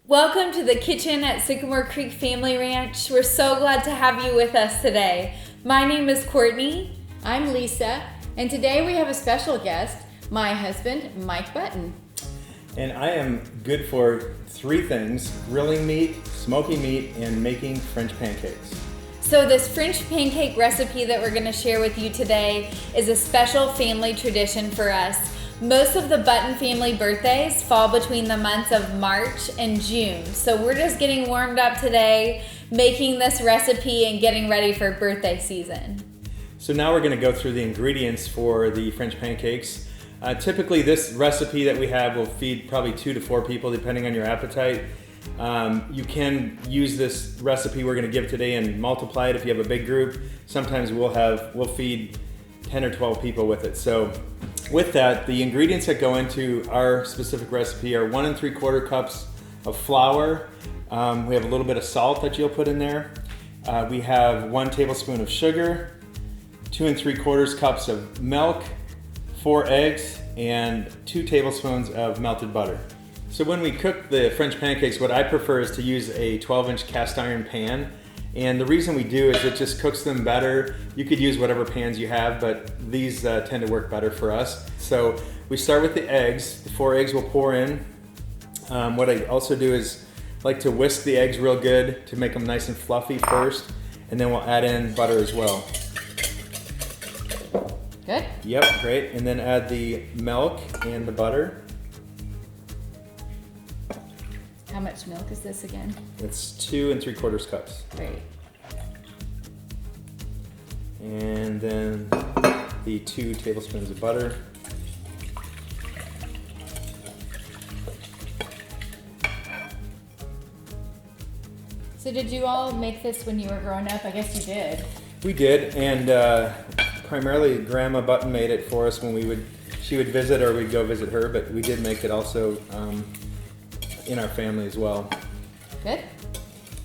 Welcome to the kitchen at Sycamore Creek Family Ranch. We're so glad to have you with us today. My name is Courtney. I'm Lisa, and today we have a special guest, my husband, Mike Button. And I am good for three things: grilling meat, smoking meat, and making French pancakes. So this French pancake recipe that we're going to share with you today is a special family tradition for us. Most of the Button family birthdays fall between the months of March and June. So we're just getting warmed up today, making this recipe and getting ready for birthday season. So now we're going to go through the ingredients for the French pancakes. Typically this recipe that we have will feed probably 2 to 4 people depending on your appetite. You can use this recipe we're going to give today and multiply it if you have a big group. Sometimes we'll feed 10 or 12 people with it. So with that, the ingredients that go into our specific recipe are 1 3/4 cups of flour. We have a little bit of salt that you'll put in there. We have 1 tablespoon of sugar, 2 3/4 cups of milk, 4 eggs, and 2 tablespoons of melted butter. So when we cook the French pancakes, what I prefer is to use a 12-inch cast iron pan. And the reason we do is it just cooks them better. You could use whatever pans you have, but these tend to work better for us. So we start with the eggs. The 4 eggs we'll pour in. What I also do is like to whisk the eggs real good to make them nice and fluffy first, and then we'll add in butter as well. Good? Yep, great. And then add the milk and the butter. How much milk is this again? It's 2 3/4 cups. Great. And then the 2 tablespoons of butter. So did you all make this when you were growing up? I guess you did. We did, and primarily Grandma Button made it for us when she would visit or we'd go visit her, but we did make it also in our family as well. Good?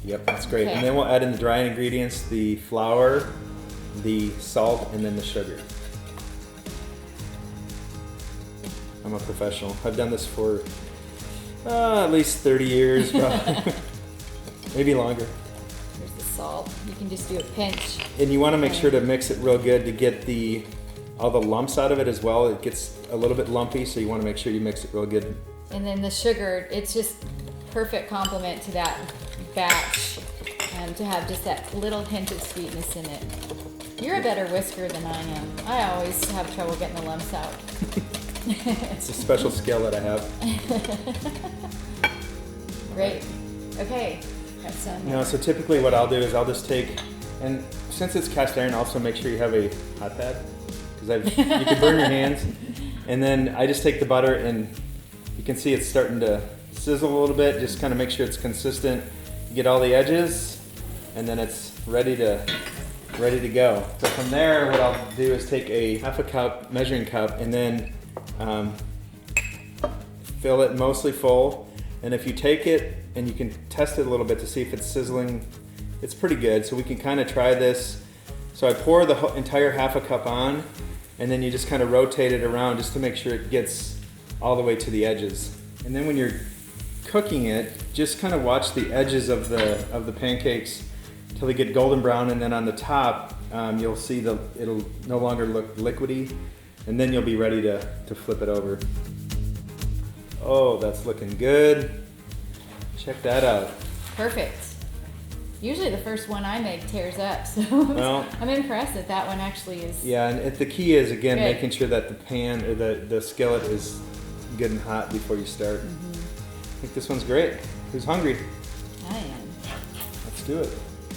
Yep, that's great. Okay. And then we'll add in the dry ingredients, the flour, the salt, and then the sugar. I'm a professional. I've done this for at least 30 years, probably. Maybe longer. Here's the salt. You can just do a pinch. And you want to make sure to mix it real good to get all the lumps out of it as well. It gets a little bit lumpy, so you want to make sure you mix it real good. And then the sugar, it's just perfect complement to that batch, to have just that little hint of sweetness in it. You're a better whisker than I am. I always have trouble getting the lumps out. It's a special skill that I have. Great. Okay. Got some. So typically what I'll do is I'll just take, and since it's cast iron, also make sure you have a hot pad, because you can burn your hands. And then I just take the butter, and you can see it's starting to sizzle a little bit. Just kind of make sure it's consistent. You get all the edges, and then it's ready to go. So from there, what I'll do is take a 1/2 cup measuring cup, and then fill it mostly full. And if you take it and you can test it a little bit to see if it's sizzling, it's pretty good. So we can kind of try this. So I pour the entire 1/2 cup on, and then you just kind of rotate it around just to make sure it gets all the way to the edges. And then when you're cooking it, just kind of watch the edges of the pancakes till they get golden brown, and then on the top you'll see it'll no longer look liquidy, and then you'll be ready to flip it over. Oh, that's looking good. Check that out. Perfect. Usually the first one I make tears up, so Well, I'm impressed that that one actually is. yeah, and the key is, again, Good. making sure that the pan or the skillet is good and hot before you start. I think this one's great. Who's hungry? I am. Let's do it.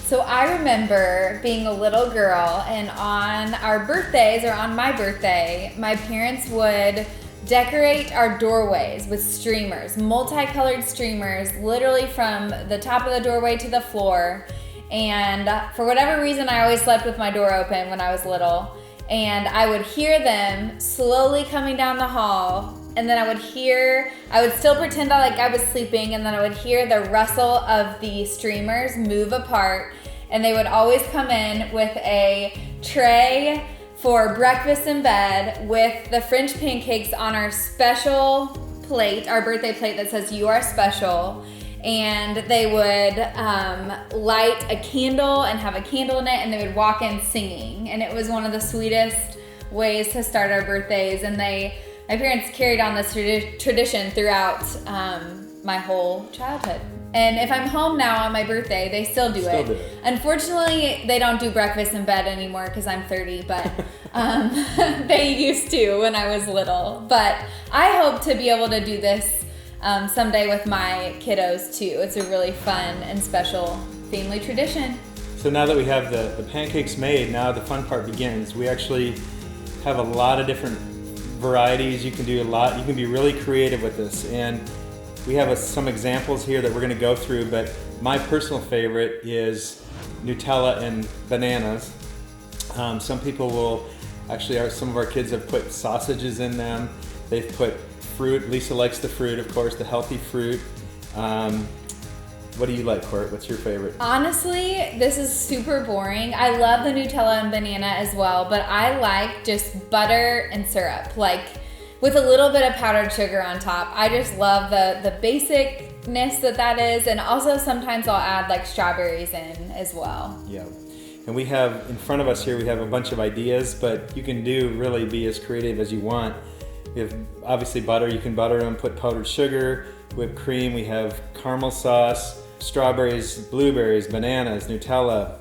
So I remember being a little girl, and on our birthdays, or on my birthday, my parents would decorate our doorways with streamers, multicolored streamers, literally from the top of the doorway to the floor. And for whatever reason, I always slept with my door open when I was little. And I would hear them slowly coming down the hall. And then I would still pretend like I was sleeping, and then I would hear the rustle of the streamers move apart. And they would always come in with a tray for breakfast in bed with the French pancakes on our special plate, our birthday plate that says "You are special." and they would light a candle and have a candle in it, and they would walk in singing. And it was one of the sweetest ways to start our birthdays. And my parents carried on this tradition throughout my whole childhood. And if I'm home now on my birthday, they still do it. Unfortunately, they don't do breakfast in bed anymore because I'm 30, but they used to when I was little. But I hope to be able to do this someday with my kiddos too. It's a really fun and special family tradition. So now that we have the pancakes made, now the fun part begins. We actually have a lot of different varieties. You can do a lot. You can be really creative with this. And we have some examples here that we're going to go through, but my personal favorite is Nutella and bananas. Some people will, actually some of our kids have put sausages in them. They've put fruit. Lisa likes the fruit, of course, the healthy fruit. What do you like, Court? What's your favorite? Honestly, this is super boring. I love the Nutella and banana as well, but I like just butter and syrup, like with a little bit of powdered sugar on top. I just love the basicness that is, and also sometimes I'll add like strawberries in as well. Yeah, and we have in front of us here, we have a bunch of ideas, but you can really be as creative as you want. We have obviously butter. You can butter them, put powdered sugar, whipped cream. We have caramel sauce, strawberries, blueberries, bananas, Nutella,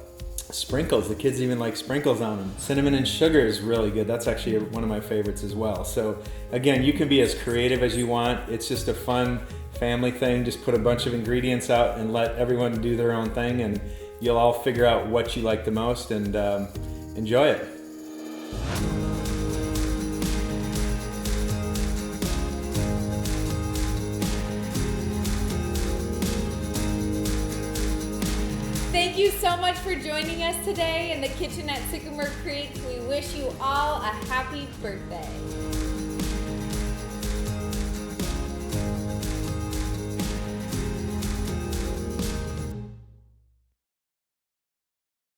sprinkles. The kids even like sprinkles on them. Cinnamon and sugar is really good. That's actually one of my favorites as well. So again, you can be as creative as you want. It's just a fun family thing. Just put a bunch of ingredients out and let everyone do their own thing, and you'll all figure out what you like the most and enjoy it. Thank you so much for joining us today in the kitchen at Sycamore Creek. We wish you all a happy birthday.